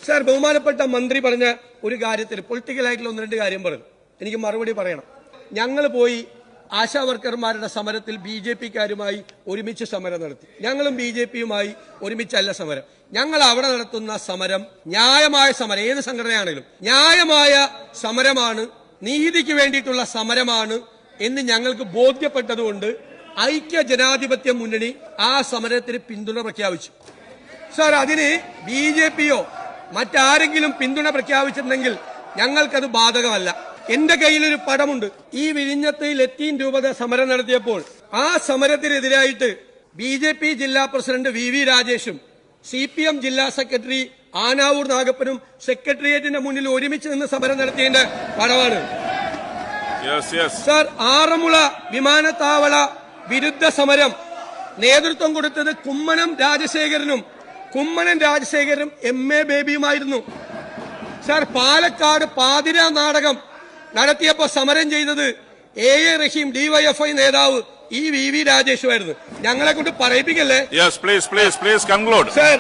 Sir, ബഹുമാനപ്പെട്ട മന്ത്രി പറഞ്ഞ ഒരു കാര്യത്തിൽ പൊളിറ്റിക്കലായിട്ടുള്ള ഒന്ന് രണ്ട് കാര്യം പറഞ്ഞു. എനിക്ക് മറുപടി പറയണം. ഞങ്ങൾ പോയി ആശാ വർക്കർമാരുടെ സമരത്തിൽ BJP-ക്കാരുമായി ഒരുമിച്ച് സമരം നടത്തി. ഞങ്ങളും BJP-യുമായി ഒരുമിച്ചല്ല സമരം. ഞങ്ങൾ അവിടെ നടത്തുന്ന സമരം ന്യായമായ സമരം, ഏത് സംഘടനയാണെങ്കിലും ന്യായമായ സമരമാണ്, നീതിക്ക് വേണ്ടിയിട്ടുള്ള സമരമാണ് എന്ന് ഞങ്ങൾക്ക് ബോധ്യപ്പെട്ടതുകൊണ്ട് ഐക്യ ജനാധിപത്യ മുന്നണി ആ സമരത്തിന് പിന്തുണ പ്രഖ്യാപിച്ചു. സാർ, അതിന് BJP-യോ മറ്റാരെങ്കിലും പിന്തുണ പ്രഖ്യാപിച്ചിട്ടുണ്ടെങ്കിൽ ഞങ്ങൾക്കത് ബാധകമല്ല. എന്റെ കയ്യിലൊരു പടമുണ്ട്. ഈ വിഴിഞ്ഞത്ത് ലത്തീൻ രൂപത സമരം നടത്തിയപ്പോൾ ആ സമരത്തിനെതിരായിട്ട് BJP ജില്ലാ പ്രസിഡന്റ് VV രാജേഷും CPM ജില്ലാ സെക്രട്ടറി ആനാവൂർ നാഗപ്പനും സെക്രട്ടേറിയറ്റിന്റെ മുന്നിൽ ഒരുമിച്ച് നിന്ന് സമരം നടത്തിയതിന്റെ പടമാണ്. സാർ, ആറന്മുള വിമാനത്താവള വിരുദ്ധ സമരം നേതൃത്വം കൊടുത്തത് കുമ്മനം രാജശേഖരനും MA ബേബിയുമായിരുന്നു. സാർ, പാലക്കാട് പാതിരാ നാടകം നടത്തിയപ്പോൾ സമരം ചെയ്തത് AA റഹീം DYFI നേതാവ് VV രാജേഷുമായിരുന്നു. ഞങ്ങളെ കൊണ്ട് പറയിപ്പിക്കല്ലേ. Yes, please conclude. സാർ,